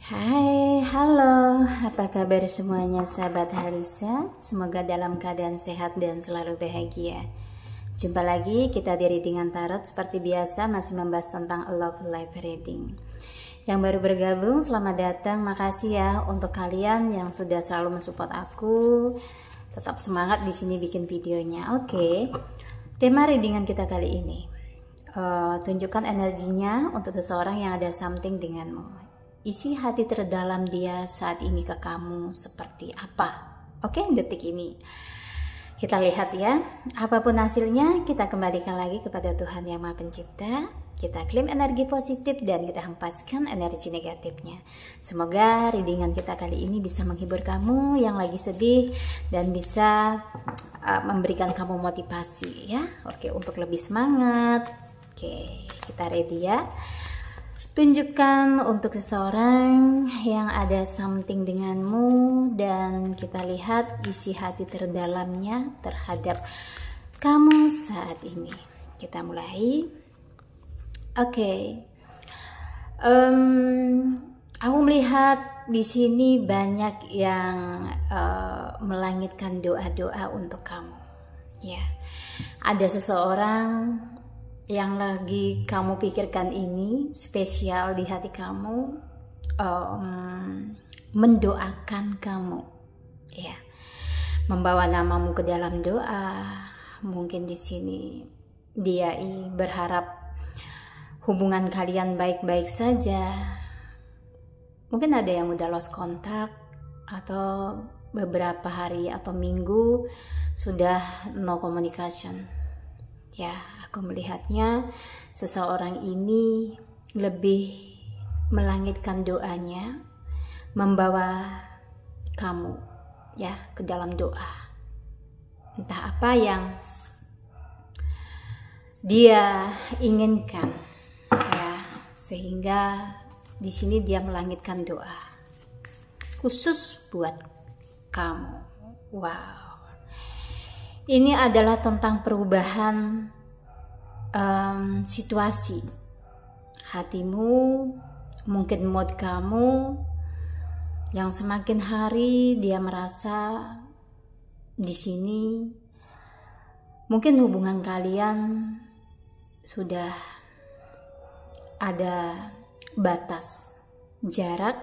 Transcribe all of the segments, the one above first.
Hai, halo, apa kabar semuanya sahabat Halisa? Semoga dalam keadaan sehat dan selalu bahagia. Jumpa lagi kita di Readingan Tarot. Seperti biasa masih membahas tentang Love Life Reading. Yang baru bergabung, selamat datang. Makasih ya untuk kalian yang sudah selalu mensupport aku. Tetap semangat di sini bikin videonya. Oke, tema readingan kita kali ini. Tunjukkan energinya untuk seseorang yang ada something denganmu. Isi hati terdalam dia saat ini ke kamu seperti apa? Oke, detik ini. Kita lihat ya. Apapun hasilnya, kita kembalikan lagi kepada Tuhan Yang Maha Pencipta. Kita klaim energi positif dan kita hempaskan energi negatifnya. Semoga readingan kita kali ini bisa menghibur kamu yang lagi sedih dan bisa memberikan kamu motivasi ya. Oke, untuk lebih semangat. Oke, kita ready ya. Tunjukkan untuk seseorang yang ada something denganmu dan kita lihat isi hati terdalamnya terhadap kamu saat ini. Kita mulai. Oke. Aku melihat di sini banyak yang melangitkan doa-doa untuk kamu. Ya. Ada seseorang yang lagi kamu pikirkan ini spesial di hati kamu, mendoakan kamu ya, membawa namamu ke dalam doa. Mungkin di sini dia berharap hubungan kalian baik-baik saja. Mungkin ada yang udah lost kontak atau beberapa hari atau minggu sudah no communication ya. Aku melihatnya seseorang ini lebih melangitkan doanya, membawa kamu ya ke dalam doa. Entah apa yang dia inginkan ya, sehingga di sini dia melangitkan doa khusus buat kamu. Wow. Ini adalah tentang perubahan situasi hatimu, mungkin mood kamu yang semakin hari dia merasa di sini mungkin hubungan kalian sudah ada batas jarak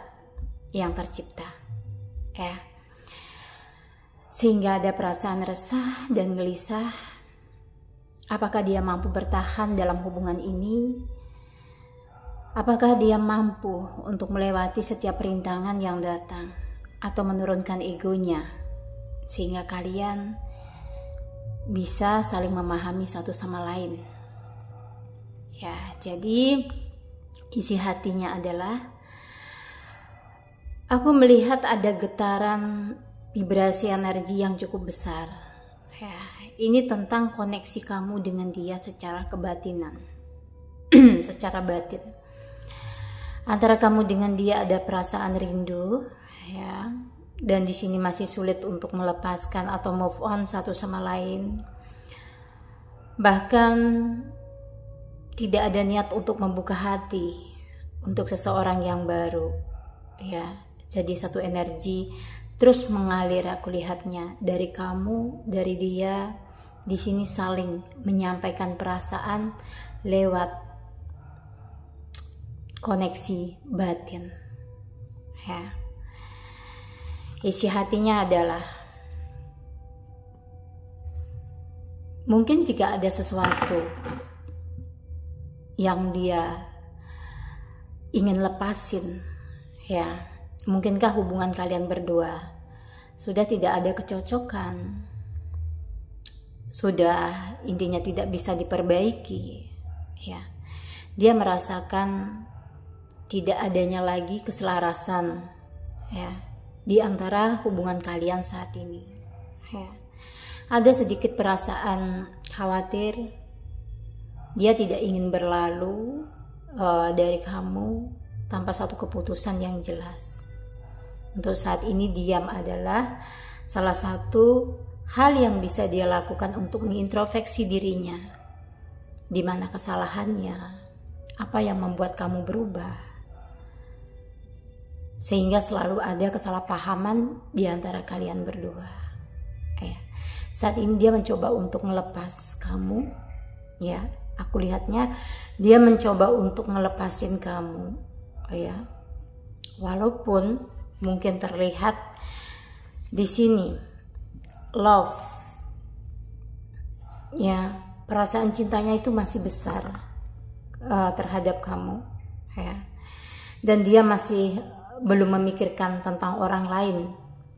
yang tercipta ya, sehingga ada perasaan resah dan gelisah. Apakah dia mampu bertahan dalam hubungan ini? Apakah dia mampu untuk melewati setiap rintangan yang datang atau menurunkan egonya sehingga kalian bisa saling memahami satu sama lain? Ya, jadi isi hatinya adalah aku melihat ada getaran vibrasi energi yang cukup besar. Ya, ini tentang koneksi kamu dengan dia secara kebatinan, secara batin. Antara kamu dengan dia ada perasaan rindu, ya, dan di sini masih sulit untuk melepaskan atau move on satu sama lain. Bahkan tidak ada niat untuk membuka hati untuk seseorang yang baru, ya. Jadi satu energi terus mengalir, aku lihatnya dari kamu, dari dia. Di sini saling menyampaikan perasaan lewat koneksi batin. Ya. Isi hatinya adalah mungkin jika ada sesuatu yang dia ingin lepasin, ya. Mungkinkah hubungan kalian berdua sudah tidak ada kecocokan, sudah intinya tidak bisa diperbaiki, ya. Dia merasakan tidak adanya lagi keselarasan, ya, di antara hubungan kalian saat ini. Ya. Ada sedikit perasaan khawatir, dia tidak ingin berlalu dari kamu tanpa satu keputusan yang jelas. Untuk saat ini diam adalah salah satu hal yang bisa dia lakukan untuk mengintrospeksi dirinya. Di mana kesalahannya? Apa yang membuat kamu berubah? sehingga selalu ada kesalahpahaman di antara kalian berdua. Ya. Saat ini dia mencoba untuk melepas kamu, ya. Aku lihatnya dia mencoba untuk ngelepasin kamu, ya. Walaupun mungkin terlihat di sini love, ya, perasaan cintanya itu masih besar terhadap kamu, ya. Dan dia masih belum memikirkan tentang orang lain,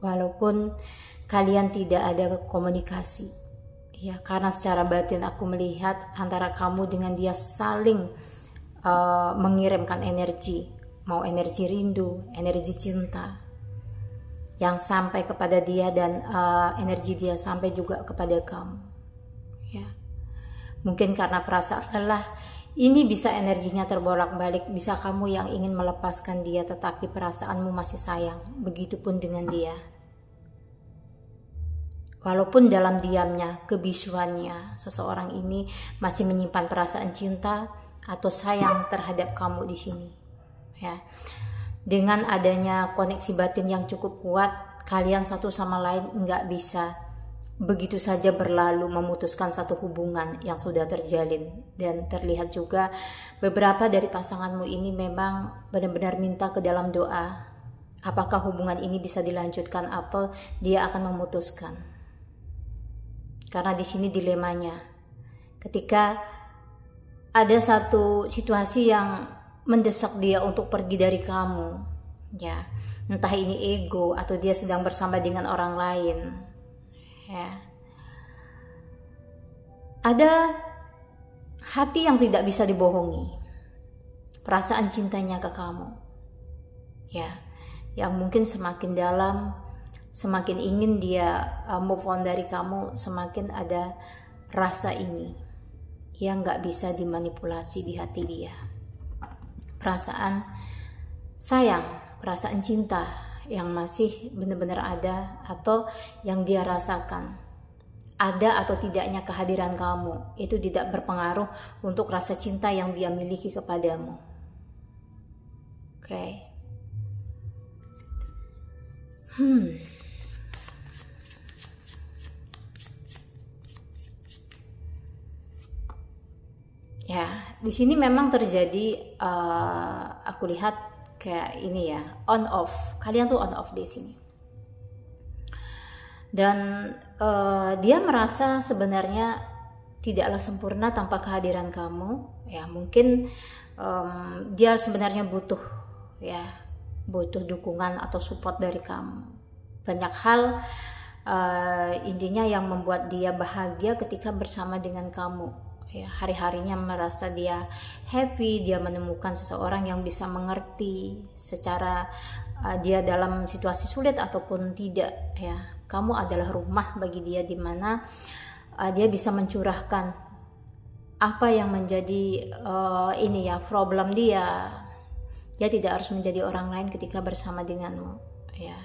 walaupun kalian tidak ada komunikasi, ya. Karena secara batin aku melihat antara kamu dengan dia saling mengirimkan energi, mau energi rindu, energi cinta yang sampai kepada dia, dan energi dia sampai juga kepada kamu, ya. Mungkin karena perasaan lelah ini bisa energinya terbolak-balik, bisa kamu yang ingin melepaskan dia tetapi perasaanmu masih sayang. Begitupun dengan dia, walaupun dalam diamnya, kebisuannya, seseorang ini masih menyimpan perasaan cinta atau sayang terhadap kamu di sini, ya. Dengan adanya koneksi batin yang cukup kuat, kalian satu sama lain nggak bisa begitu saja berlalu memutuskan satu hubungan yang sudah terjalin. Dan terlihat juga beberapa dari pasanganmu ini memang benar-benar minta ke dalam doa, apakah hubungan ini bisa dilanjutkan atau dia akan memutuskan. Karena di sini dilemanya, ketika ada satu situasi yang mendesak dia untuk pergi dari kamu, ya, entah ini ego atau dia sedang bersama dengan orang lain, ya. Ada hati yang tidak bisa dibohongi, perasaan cintanya ke kamu, ya, yang mungkin semakin dalam, semakin ingin dia move on dari kamu, semakin ada rasa ini yang nggak bisa dimanipulasi di hati dia. Perasaan sayang, perasaan cinta yang masih benar-benar ada atau yang dia rasakan. Ada atau tidaknya kehadiran kamu itu tidak berpengaruh untuk rasa cinta yang dia miliki kepadamu. Oke. Ya, di sini memang terjadi, aku lihat kayak ini ya, on off. Kalian tuh on off di sini. Dan dia merasa sebenarnya tidaklah sempurna tanpa kehadiran kamu. Ya, mungkin dia sebenarnya butuh, ya, butuh dukungan atau support dari kamu. Banyak hal intinya yang membuat dia bahagia ketika bersama dengan kamu. Ya, hari-harinya merasa dia happy, dia menemukan seseorang yang bisa mengerti secara dia dalam situasi sulit ataupun tidak, ya. Kamu adalah rumah bagi dia, di mana dia bisa mencurahkan apa yang menjadi ini ya, problem dia. Dia tidak harus menjadi orang lain ketika bersama denganmu, ya.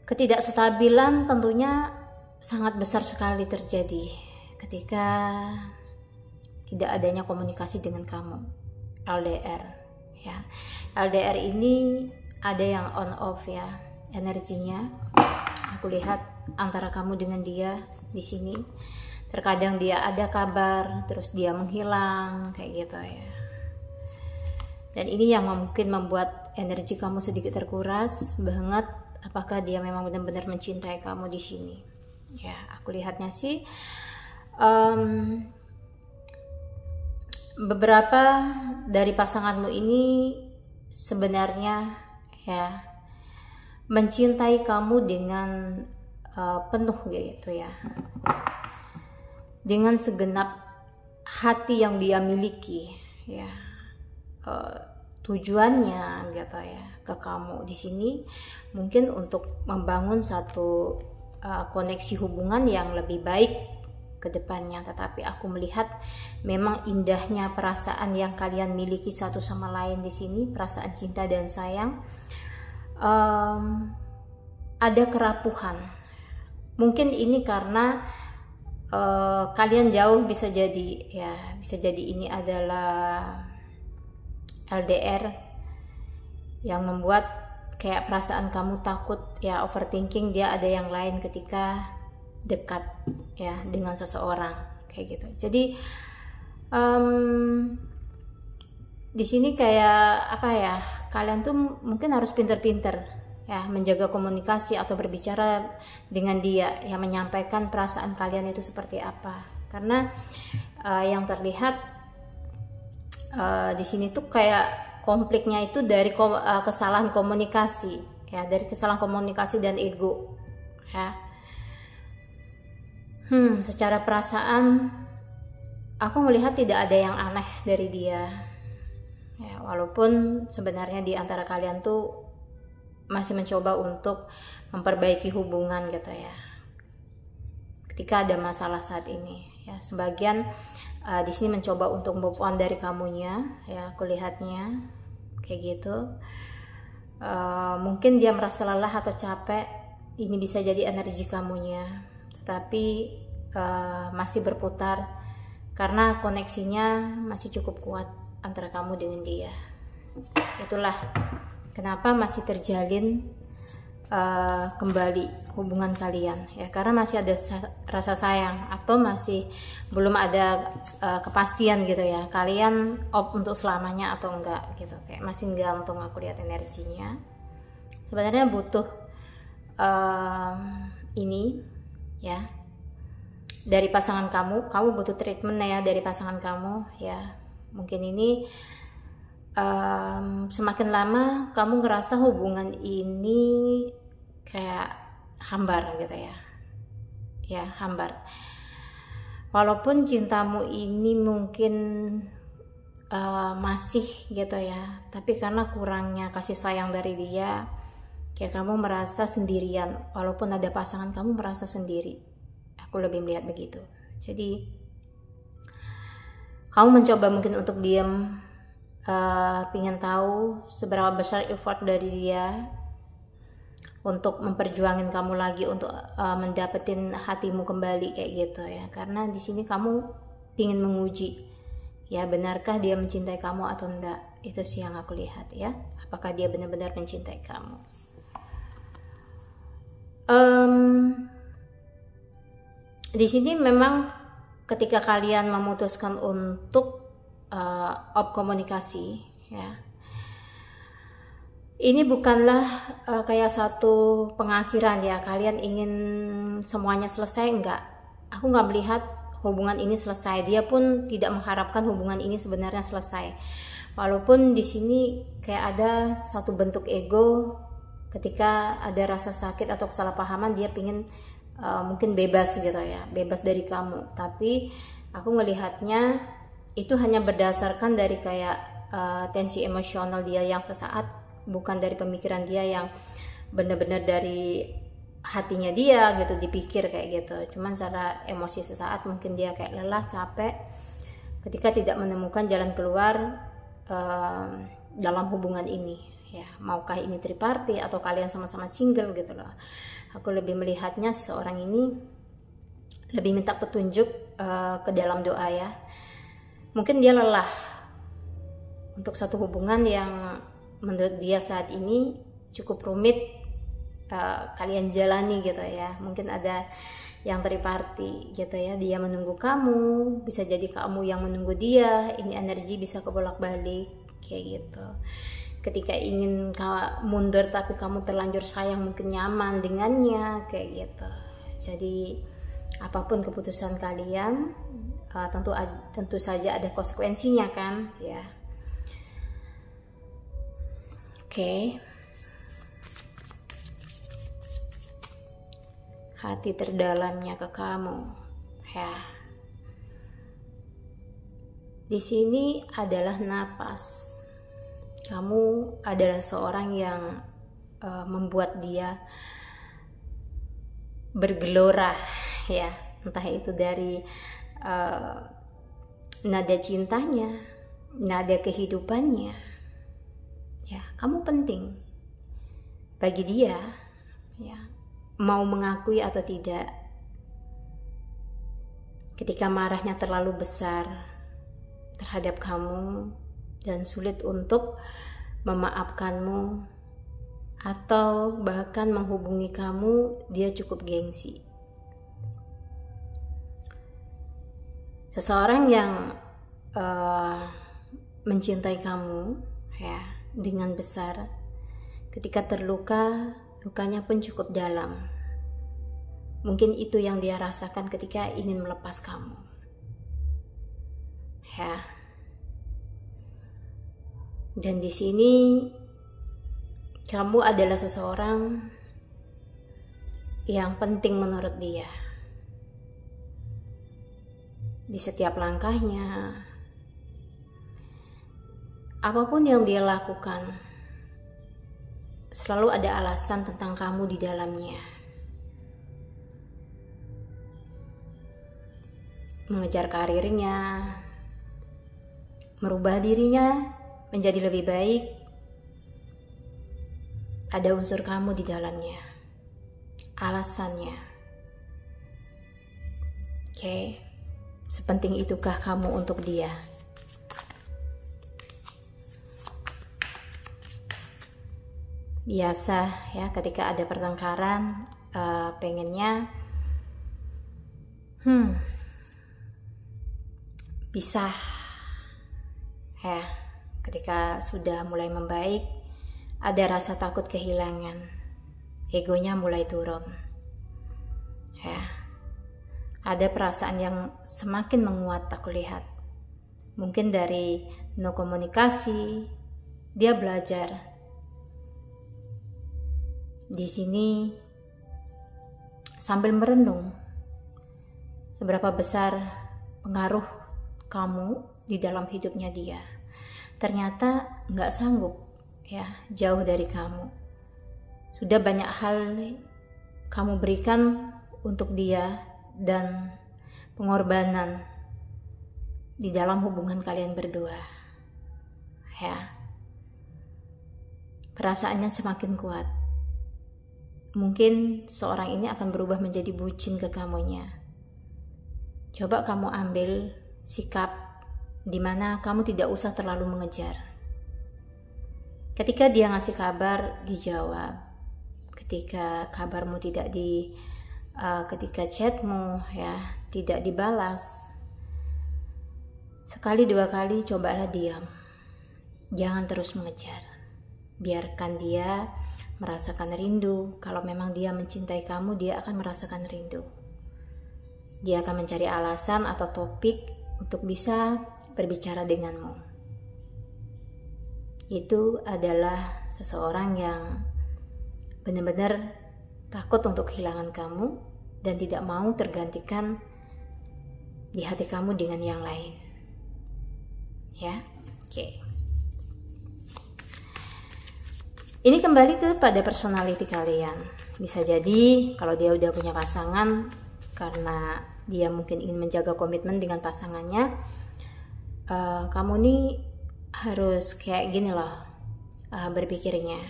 Ketidakstabilan tentunya sangat besar sekali terjadi ketika tidak adanya komunikasi dengan kamu, LDR, ya. LDR ini ada yang on off, ya, energinya. Aku lihat antara kamu dengan dia di sini. Terkadang dia ada kabar, terus dia menghilang, kayak gitu, ya. Dan ini yang mungkin membuat energi kamu sedikit terkuras banget. Apakah dia memang benar-benar mencintai kamu di sini? Ya, aku lihatnya sih beberapa dari pasanganmu ini sebenarnya, ya, mencintai kamu dengan penuh gitu, ya, dengan segenap hati yang dia miliki, ya. Tujuannya gitu, ya, ke kamu di sini mungkin untuk membangun satu koneksi hubungan yang lebih baik ke depannya. Tetapi aku melihat memang indahnya perasaan yang kalian miliki satu sama lain di sini, perasaan cinta dan sayang. Ada kerapuhan. Mungkin ini karena kalian jauh, bisa jadi, ya, bisa jadi ini adalah LDR yang membuat kayak perasaan kamu takut ya, overthinking dia ada yang lain ketika dekat ya dengan seseorang kayak gitu. Jadi di sini kayak apa ya, kalian tuh mungkin harus pinter-pinter ya menjaga komunikasi atau berbicara dengan dia ya, menyampaikan perasaan kalian itu seperti apa, karena yang terlihat di sini tuh kayak konfliknya itu dari kesalahan komunikasi ya, dari kesalahan komunikasi dan ego ya. Secara perasaan aku melihat tidak ada yang aneh dari dia ya, walaupun sebenarnya di antara kalian tuh masih mencoba untuk memperbaiki hubungan gitu ya, ketika ada masalah saat ini ya. Sebagian di sini mencoba untuk move on dari kamunya ya, aku lihatnya kayak gitu. Mungkin dia merasa lelah atau capek, ini bisa jadi energi kamunya, tetapi masih berputar karena koneksinya masih cukup kuat antara kamu dengan dia. Itulah kenapa masih terjalin kembali hubungan kalian ya, karena masih ada rasa sayang atau masih belum ada kepastian gitu ya, kalian untuk selamanya atau enggak gitu, kayak masih gantung. Aku lihat energinya sebenarnya butuh ini ya dari pasangan kamu butuh treatment ya dari pasangan kamu ya. Mungkin ini semakin lama kamu ngerasa hubungan ini kayak hambar gitu ya, hambar. Walaupun cintamu ini mungkin masih gitu ya, tapi karena kurangnya kasih sayang dari dia, kayak kamu merasa sendirian. Walaupun ada pasangan, kamu merasa sendiri. Aku lebih melihat begitu. Jadi kamu mencoba mungkin untuk diam, pengen tahu seberapa besar effort dari dia untuk memperjuangin kamu lagi untuk mendapetin hatimu kembali kayak gitu ya. Karena di sini kamu ingin menguji ya, benarkah dia mencintai kamu atau enggak. Itu sih yang aku lihat ya, apakah dia benar-benar mencintai kamu. Di sini memang ketika kalian memutuskan untuk off komunikasi ya, ini bukanlah kayak satu pengakhiran ya, kalian ingin semuanya selesai, enggak. Aku nggak melihat hubungan ini selesai, dia pun tidak mengharapkan hubungan ini sebenarnya selesai. Walaupun di sini kayak ada satu bentuk ego, ketika ada rasa sakit atau kesalahpahaman dia pingin mungkin bebas gitu ya, bebas dari kamu. Tapi aku melihatnya itu hanya berdasarkan dari kayak tensi emosional dia yang sesaat, bukan dari pemikiran dia yang benar-benar dari hatinya dia gitu, dipikir kayak gitu. Cuman secara emosi sesaat mungkin dia kayak lelah, capek ketika tidak menemukan jalan keluar dalam hubungan ini ya. Maukah ini triparty atau kalian sama-sama single gitu loh. Aku lebih melihatnya seseorang ini lebih minta petunjuk ke dalam doa ya. Mungkin dia lelah untuk satu hubungan yang menurut dia saat ini cukup rumit kalian jalani gitu ya. Mungkin ada yang triparty gitu ya, dia menunggu kamu, bisa jadi kamu yang menunggu dia. Ini energi bisa kebolak-balik kayak gitu. Ketika ingin mundur tapi kamu terlanjur sayang, mungkin nyaman dengannya kayak gitu. Jadi apapun keputusan kalian tentu saja ada konsekuensinya kan ya. Oke. Hati terdalamnya ke kamu ya. Di sini adalah napas. Kamu adalah seorang yang membuat dia bergelora ya, entah itu dari nada cintanya, nada kehidupannya ya. Kamu penting bagi dia ya, mau mengakui atau tidak. Ketika marahnya terlalu besar terhadap kamu dan sulit untuk memaafkanmu, atau bahkan menghubungi kamu, dia cukup gengsi. Seseorang yang mencintai kamu ya dengan besar, ketika terluka, lukanya pun cukup dalam. Mungkin itu yang dia rasakan ketika ingin melepas kamu. Ya. Dan di sini kamu adalah seseorang yang penting menurut dia. Di setiap langkahnya, apapun yang dia lakukan, selalu ada alasan tentang kamu di dalamnya. Mengejar karirnya, merubah dirinya menjadi lebih baik, ada unsur kamu di dalamnya. Alasannya. Oke. Sepenting itukah kamu untuk dia? Biasa ya, ketika ada pertengkaran, pengennya pisah ya. Ketika sudah mulai membaik, ada rasa takut kehilangan, egonya mulai turun ya. Ada perasaan yang semakin menguat aku lihat. Mungkin dari no komunikasi, dia belajar. Di sini sambil merenung, seberapa besar pengaruh kamu di dalam hidupnya dia. Ternyata nggak sanggup ya, jauh dari kamu. Sudah banyak hal kamu berikan untuk dia, dan pengorbanan di dalam hubungan kalian berdua ya. Perasaannya semakin kuat. Mungkin seorang ini akan berubah menjadi bucin ke kamunya. Coba kamu ambil sikap di mana kamu tidak usah terlalu mengejar. Ketika dia ngasih kabar, dijawab. Ketika kabarmu tidak ketika chatmu ya tidak dibalas, sekali dua kali cobalah diam. Jangan terus mengejar. Biarkan dia merasakan rindu. Kalau memang dia mencintai kamu, dia akan merasakan rindu. Dia akan mencari alasan atau topik untuk bisa berbicara denganmu. Itu adalah seseorang yang benar-benar takut untuk kehilangan kamu dan tidak mau tergantikan di hati kamu dengan yang lain. Ya, oke. Ini kembali kepada personality kalian. Bisa jadi kalau dia udah punya pasangan, karena dia mungkin ingin menjaga komitmen dengan pasangannya, kamu nih harus kayak gini loh berpikirnya.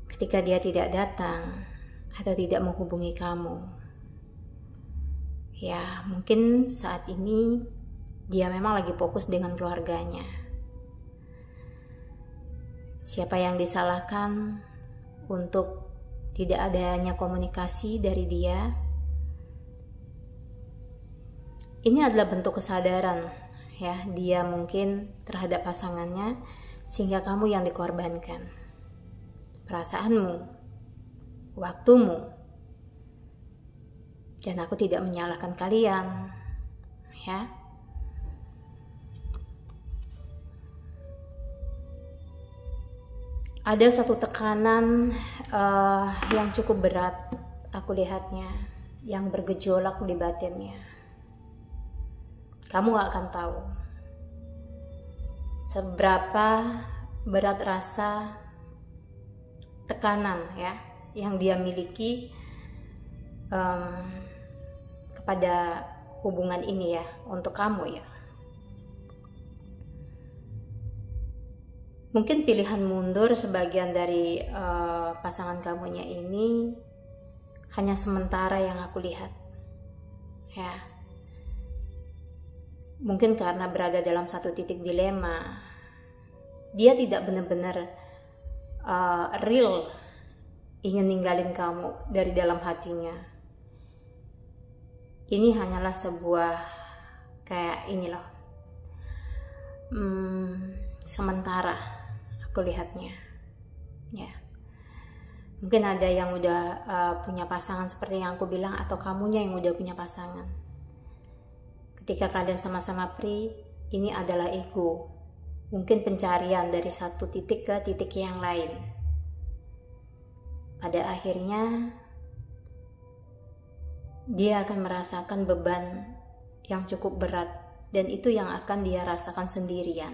Ketika dia tidak datang atau tidak menghubungi kamu, ya mungkin saat ini dia memang lagi fokus dengan keluarganya. Siapa yang disalahkan untuk tidak adanya komunikasi dari dia? Ini adalah bentuk kesadaran ya dia mungkin terhadap pasangannya, sehingga kamu yang dikorbankan. Perasaanmu, waktumu, dan aku tidak menyalahkan kalian ya. Ada satu tekanan yang cukup berat aku lihatnya, yang bergejolak di batinnya. Kamu gak akan tahu seberapa berat rasa tekanan ya yang dia miliki kepada hubungan ini ya, untuk kamu ya. Mungkin pilihan mundur sebagian dari pasangan kamunya ini hanya sementara yang aku lihat ya. Mungkin karena berada dalam satu titik dilema, dia tidak benar-benar real ingin ninggalin kamu dari dalam hatinya. Ini hanyalah sebuah kayak ini loh, sementara aku lihatnya ya. Mungkin ada yang udah punya pasangan seperti yang aku bilang, atau kamunya yang udah punya pasangan. Ketika kalian sama-sama free, ini adalah ego, mungkin pencarian dari satu titik ke titik yang lain. Pada akhirnya dia akan merasakan beban yang cukup berat, dan itu yang akan dia rasakan sendirian.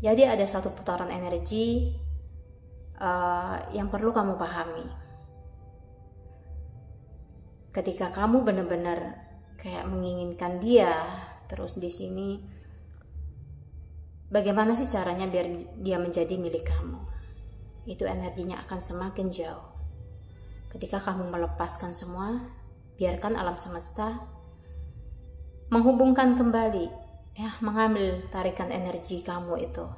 Jadi ada satu putaran energi yang perlu kamu pahami. Ketika kamu benar-benar kayak menginginkan dia terus di sini, bagaimana sih caranya biar dia menjadi milik kamu? Itu energinya akan semakin jauh. Ketika kamu melepaskan semua, biarkan alam semesta menghubungkan kembali, ya, mengambil tarikan energi kamu itu.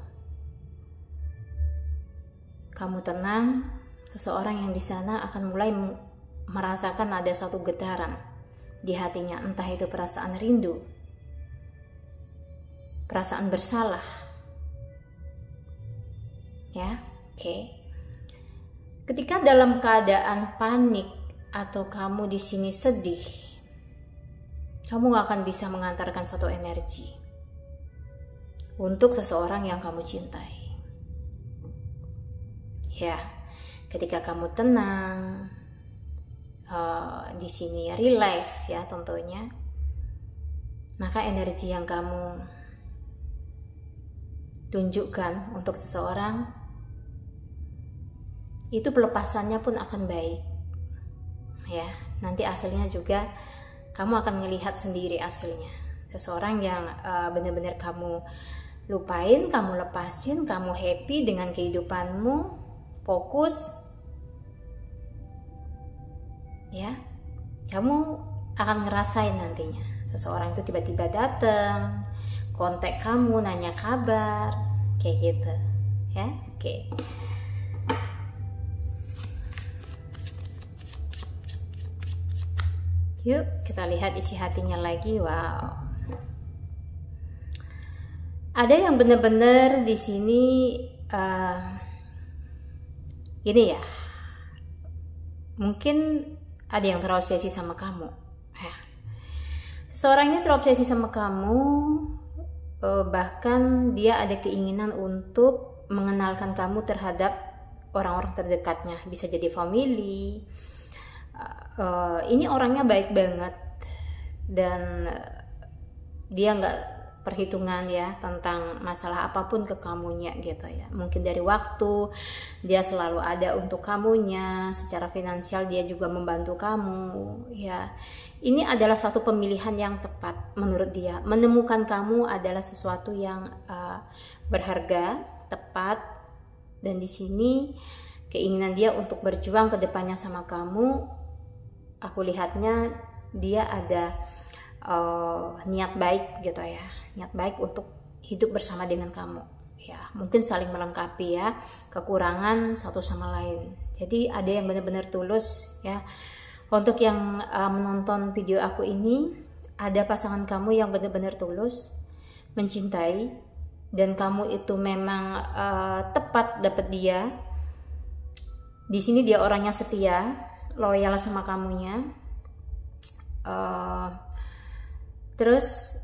Kamu tenang, seseorang yang di sana akan mulai merasakan ada satu getaran di hatinya, entah itu perasaan rindu, perasaan bersalah. Ya, oke. Ketika dalam keadaan panik atau kamu di sini sedih, kamu gak akan bisa mengantarkan satu energi untuk seseorang yang kamu cintai. Ya, ketika kamu tenang, di sini relax ya tentunya, maka energi yang kamu tunjukkan untuk seseorang itu pelepasannya pun akan baik. Ya, nanti hasilnya juga kamu akan melihat sendiri hasilnya. Seseorang yang benar-benar kamu lupain, kamu lepasin, kamu happy dengan kehidupanmu, fokus, ya, kamu akan ngerasain nantinya seseorang itu tiba-tiba datang, kontak kamu, nanya kabar, kayak gitu, ya. Oke. Yuk kita lihat isi hatinya lagi. Wow, ada yang benar-benar di sini. Ini ya, mungkin ada yang terobsesi sama kamu. Ya. Seseorangnya terobsesi sama kamu, bahkan dia ada keinginan untuk mengenalkan kamu terhadap orang-orang terdekatnya. Bisa jadi family. Ini orangnya baik banget, dan dia nggak perhitungan ya tentang masalah apapun ke kamunya gitu ya. Mungkin dari waktu dia selalu ada untuk kamunya, secara finansial dia juga membantu kamu ya. Ini adalah satu pemilihan yang tepat menurut dia. Menemukan kamu adalah sesuatu yang berharga, tepat, dan di sini keinginan dia untuk berjuang ke depannya sama kamu, aku lihatnya dia ada niat baik gitu ya, niat baik untuk hidup bersama dengan kamu ya. Mungkin saling melengkapi ya, kekurangan satu sama lain. Jadi ada yang benar-benar tulus ya. Untuk yang menonton video aku ini, ada pasangan kamu yang benar-benar tulus mencintai, dan kamu itu memang tepat dapet dia. Di sini dia orangnya setia, loyal sama kamunya. Terus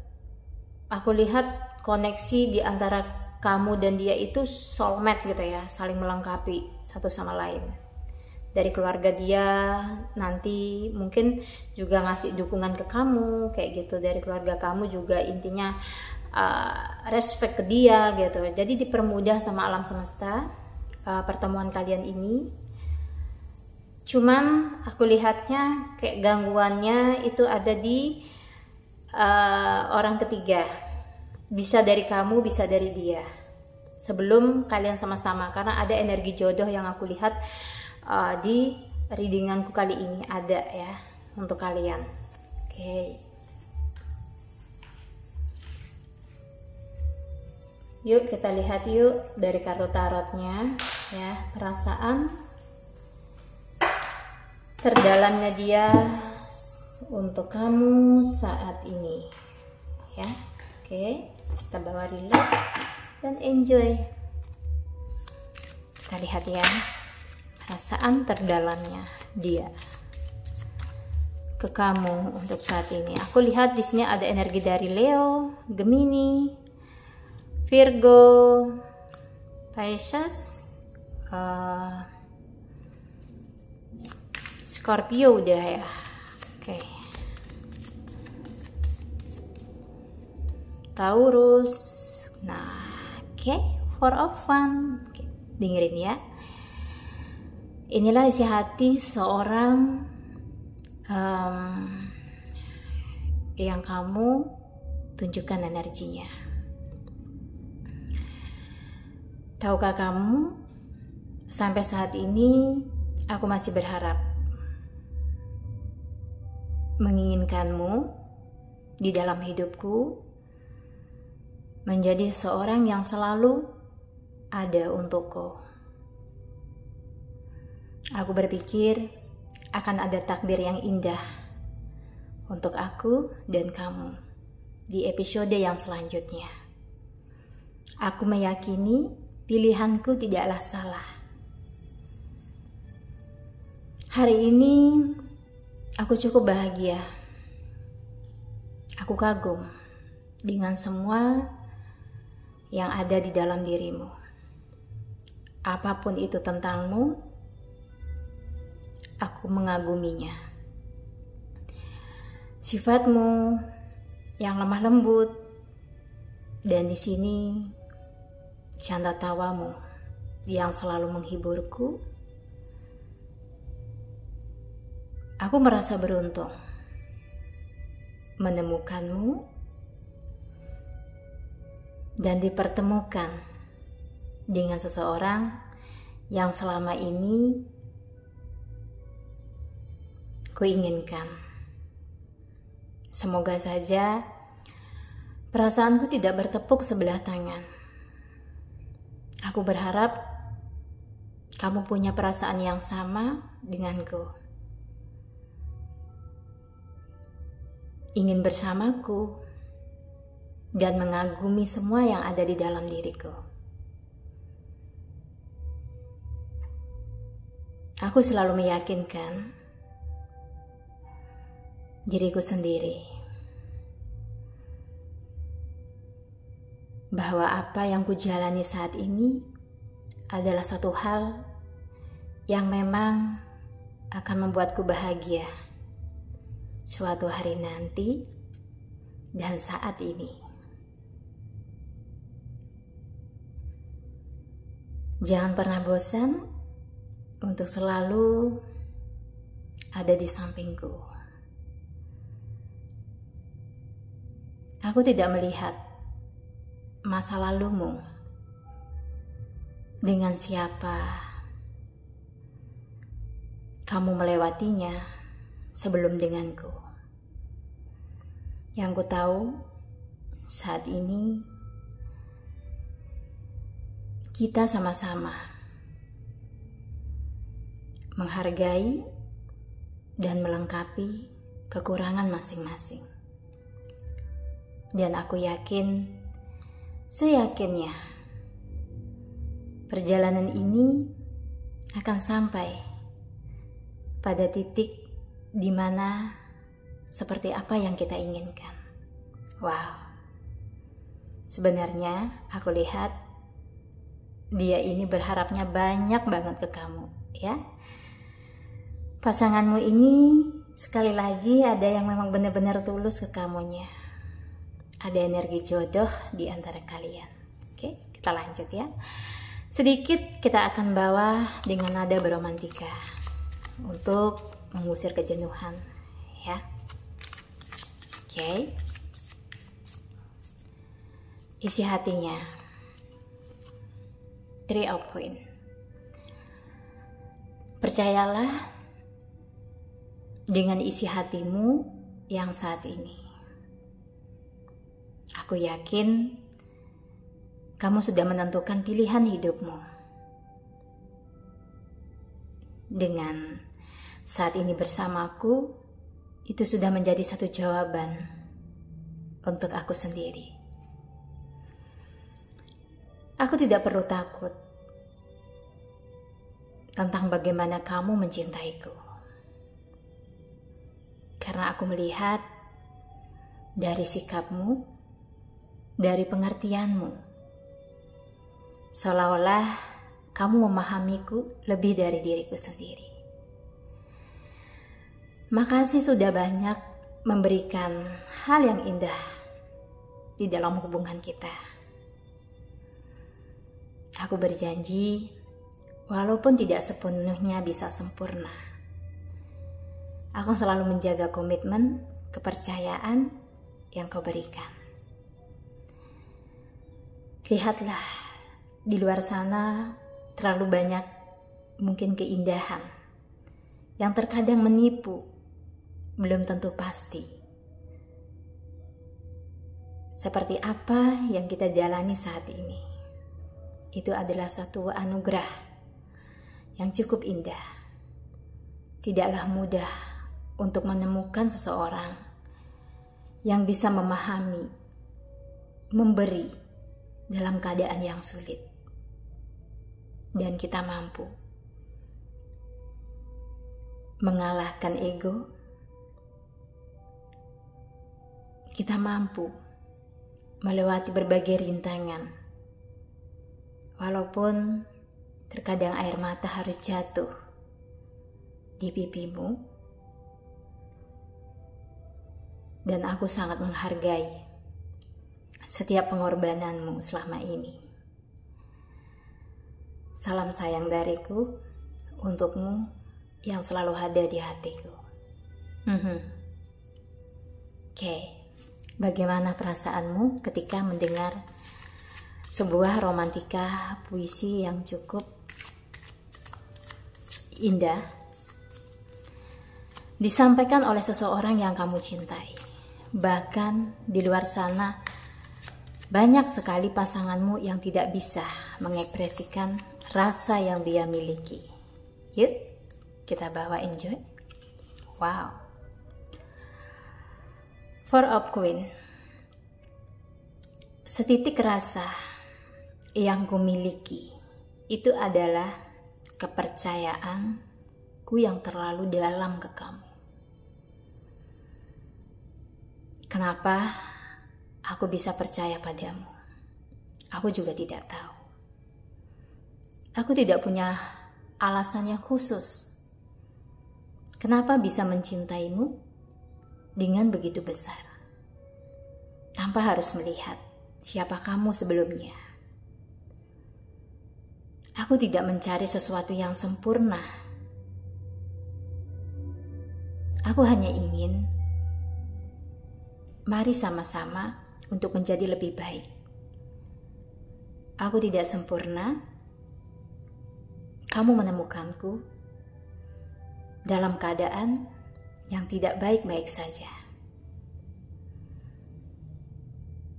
aku lihat koneksi di antara kamu dan dia itu soulmate gitu ya, saling melengkapi satu sama lain. Dari keluarga dia nanti mungkin juga ngasih dukungan ke kamu kayak gitu. Dari keluarga kamu juga intinya respect ke dia gitu. Jadi dipermudah sama alam semesta pertemuan kalian ini. Cuman aku lihatnya kayak gangguannya itu ada di orang ketiga, bisa dari kamu, bisa dari dia, sebelum kalian sama-sama, karena ada energi jodoh yang aku lihat di readinganku kali ini ada ya untuk kalian. Oke. Yuk kita lihat yuk dari kartu tarotnya ya, perasaan terdalamnya dia untuk kamu saat ini ya. Oke, kita bawa relax dan enjoy. Kita lihat ya, perasaan terdalamnya dia ke kamu untuk saat ini. Aku lihat di sini ada energi dari Leo, Gemini, Virgo, Pisces, Scorpio udah ya. Oke. Taurus. Nah, oke, Four of Fun. Oke, dengerin ya. Inilah isi hati seorang yang kamu tunjukkan energinya. Tahukah kamu, sampai saat ini aku masih berharap, menginginkanmu di dalam hidupku, menjadi seorang yang selalu ada untukku. Aku berpikir akan ada takdir yang indah untuk aku dan kamu di episode yang selanjutnya. Aku meyakini pilihanku tidaklah salah. Hari ini aku cukup bahagia. Aku kagum dengan semua yang ada di dalam dirimu. Apapun itu tentangmu, aku mengaguminya. Sifatmu yang lemah lembut, dan di sini canda tawamu yang selalu menghiburku. Aku merasa beruntung menemukanmu dan dipertemukan dengan seseorang yang selama ini kuinginkan. Semoga saja perasaanku tidak bertepuk sebelah tangan. Aku berharap kamu punya perasaan yang sama denganku. Ingin bersamaku dan mengagumi semua yang ada di dalam diriku. Aku selalu meyakinkan diriku sendiri bahwa apa yang kujalani saat ini adalah satu hal yang memang akan membuatku bahagia suatu hari nanti dan saat ini. Jangan pernah bosan untuk selalu ada di sampingku. Aku tidak melihat masa lalumu dengan siapa kamu melewatinya sebelum denganku. Yang ku tahu saat ini kita sama-sama menghargai dan melengkapi kekurangan masing-masing. Dan aku yakin, seyakinnya, perjalanan ini akan sampai pada titik di mana seperti apa yang kita inginkan. Wow, sebenarnya aku lihat dia ini berharapnya banyak banget ke kamu, ya. Pasanganmu ini sekali lagi ada yang memang benar-benar tulus ke kamunya. Ada energi jodoh di antara kalian. Oke, kita lanjut ya. Sedikit kita akan bawa dengan nada beromantika untuk mengusir kejenuhan, ya. Oke. Isi hatinya. Three of Coins. Percayalah dengan isi hatimu yang saat ini. Aku yakin kamu sudah menentukan pilihan hidupmu. Dengan saat ini bersamaku, itu sudah menjadi satu jawaban untuk aku sendiri. Aku tidak perlu takut tentang bagaimana kamu mencintaiku. Karena aku melihat dari sikapmu, dari pengertianmu, seolah-olah kamu memahamiku lebih dari diriku sendiri. Makasih sudah banyak memberikan hal yang indah di dalam hubungan kita. Aku berjanji, walaupun tidak sepenuhnya bisa sempurna, aku selalu menjaga komitmen, kepercayaan yang kau berikan. Lihatlah, di luar sana terlalu banyak mungkin keindahan yang terkadang menipu, belum tentu pasti. Seperti apa yang kita jalani saat ini, itu adalah suatu anugerah yang cukup indah. Tidaklah mudah untuk menemukan seseorang yang bisa memahami, memberi dalam keadaan yang sulit. Dan kita mampu mengalahkan ego. Kita mampu melewati berbagai rintangan. Walaupun terkadang air mata harus jatuh di pipimu. Dan aku sangat menghargai setiap pengorbananmu selama ini. Salam sayang dariku untukmu yang selalu ada di hatiku. Oke, bagaimana perasaanmu ketika mendengar sebuah romantika puisi yang cukup indah disampaikan oleh seseorang yang kamu cintai? Bahkan di luar sana banyak sekali pasanganmu yang tidak bisa mengekspresikan rasa yang dia miliki. Yuk, kita bawa enjoy. Wow. Four of Queen. Setitik rasa yang kumiliki itu adalah kepercayaanku yang terlalu dalam ke kamu. Kenapa aku bisa percaya padamu? Aku juga tidak tahu. Aku tidak punya alasan yang khusus. Kenapa bisa mencintaimu dengan begitu besar? Tanpa harus melihat siapa kamu sebelumnya. Aku tidak mencari sesuatu yang sempurna. Aku hanya ingin mari sama-sama untuk menjadi lebih baik. Aku tidak sempurna. Kamu menemukanku dalam keadaan yang tidak baik-baik saja.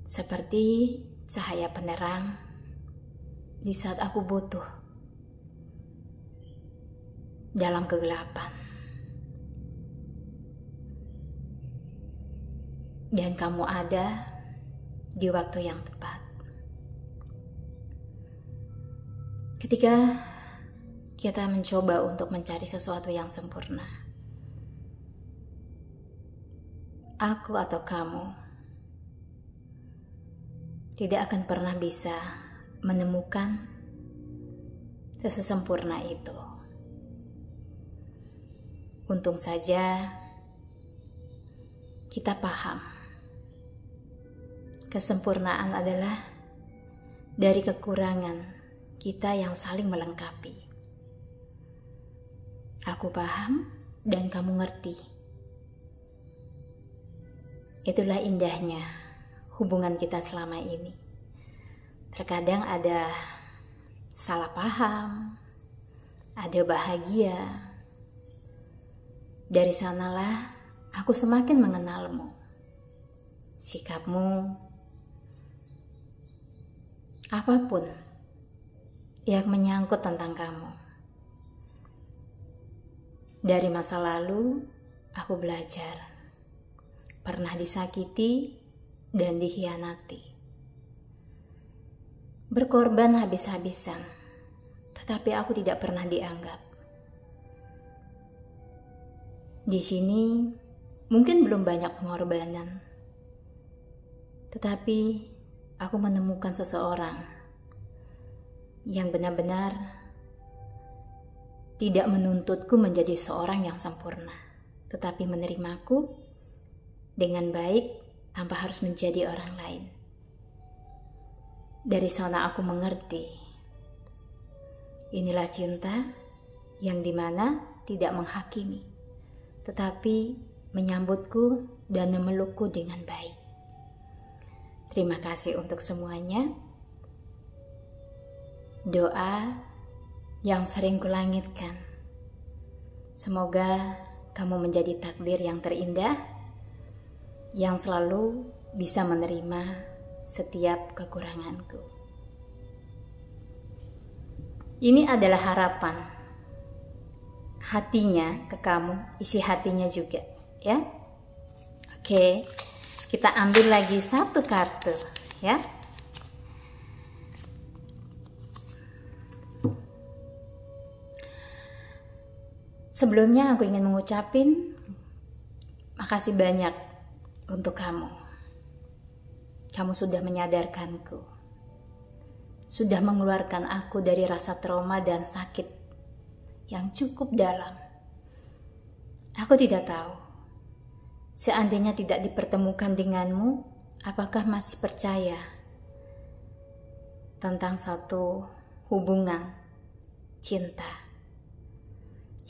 Seperti cahaya penerang di saat aku butuh dalam kegelapan. Dan kamu ada di waktu yang tepat. Ketika kita mencoba untuk mencari sesuatu yang sempurna, aku atau kamu tidak akan pernah bisa menemukan sesempurna itu. Untung saja kita paham kesempurnaan adalah dari kekurangan kita yang saling melengkapi. Aku paham dan kamu ngerti. Itulah indahnya hubungan kita selama ini. Terkadang ada salah paham, ada bahagia. Dari sanalah aku semakin mengenalmu, sikapmu, apapun yang menyangkut tentang kamu. Dari masa lalu, aku belajar. Pernah disakiti dan dikhianati. Berkorban habis-habisan, tetapi aku tidak pernah dianggap. Di sini mungkin belum banyak pengorbanan, tetapi aku menemukan seseorang yang benar-benar tidak menuntutku menjadi seorang yang sempurna, tetapi menerimaku dengan baik tanpa harus menjadi orang lain. Dari sana aku mengerti, inilah cinta yang dimana tidak menghakimi, tetapi menyambutku dan memelukku dengan baik. Terima kasih untuk semuanya. Doa yang sering kulangitkan, semoga kamu menjadi takdir yang terindah, yang selalu bisa menerima setiap kekuranganku. Ini adalah harapan hatinya ke kamu, isi hatinya juga, ya. Oke, kita ambil lagi satu kartu, ya. Sebelumnya aku ingin mengucapin makasih banyak untuk kamu. Kamu sudah menyadarkanku, sudah mengeluarkan aku dari rasa trauma dan sakit yang cukup dalam. Aku tidak tahu, seandainya tidak dipertemukan denganmu, apakah masih percaya tentang satu hubungan cinta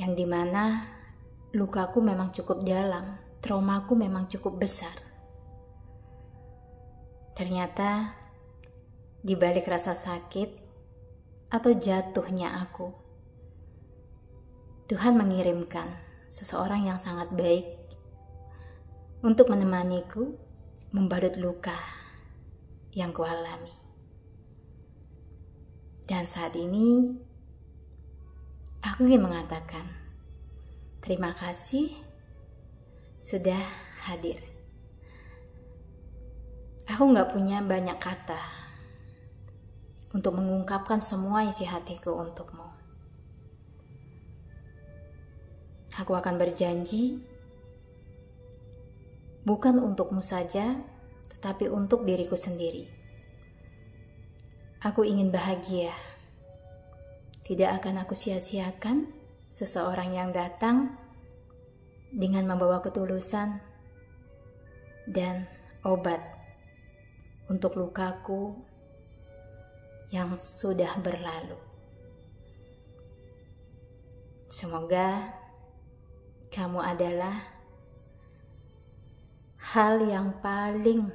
yang dimana lukaku memang cukup dalam, traumaku memang cukup besar. Ternyata di balik rasa sakit atau jatuhnya aku, Tuhan mengirimkan seseorang yang sangat baik untuk menemaniku membalut luka yang kualami. Dan saat ini aku ingin mengatakan terima kasih sudah hadir. Aku gak punya banyak kata untuk mengungkapkan semua isi hatiku untukmu. Aku akan berjanji bukan untukmu saja, tetapi untuk diriku sendiri. Aku ingin bahagia. Tidak akan aku sia-siakan seseorang yang datang dengan membawa ketulusan dan obat untuk lukaku yang sudah berlalu. Semoga kamu adalah hal yang paling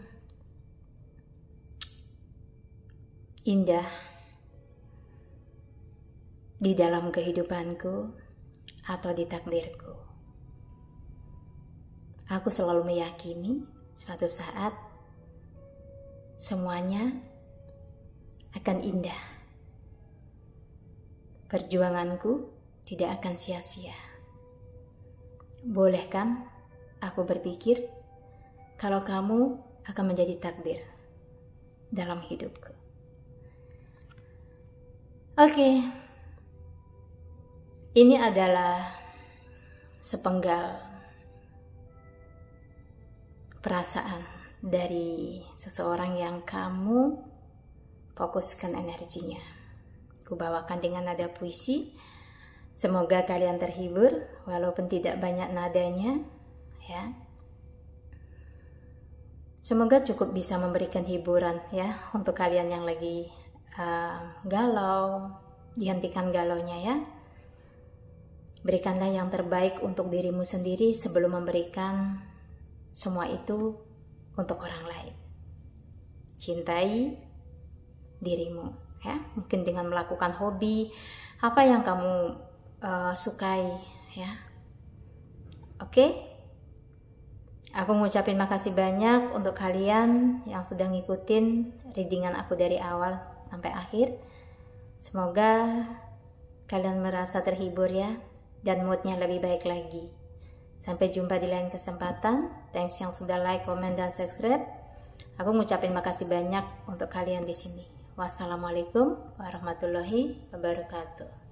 indah di dalam kehidupanku atau di takdirku. Aku selalu meyakini suatu saat semuanya akan indah. Perjuanganku tidak akan sia-sia. Boleh kan aku berpikir kalau kamu akan menjadi takdir dalam hidupku. Oke. Ini adalah sepenggal perasaan dari seseorang yang kamu fokuskan energinya. Kubawakan dengan nada puisi. Semoga kalian terhibur walaupun tidak banyak nadanya, ya. Semoga cukup bisa memberikan hiburan ya untuk kalian yang lagi galau. Dihentikan galaunya ya. Berikanlah yang terbaik untuk dirimu sendiri sebelum memberikan semua itu untuk orang lain. Cintai dirimu ya, mungkin dengan melakukan hobi apa yang kamu sukai ya. Oke. Aku ngucapin makasih banyak untuk kalian yang sudah ngikutin readingan aku dari awal sampai akhir. Semoga kalian merasa terhibur ya, dan moodnya lebih baik lagi. Sampai jumpa di lain kesempatan. Thanks yang sudah like, komen, dan subscribe. Aku ngucapin makasih banyak untuk kalian di sini. Wassalamualaikum warahmatullahi wabarakatuh.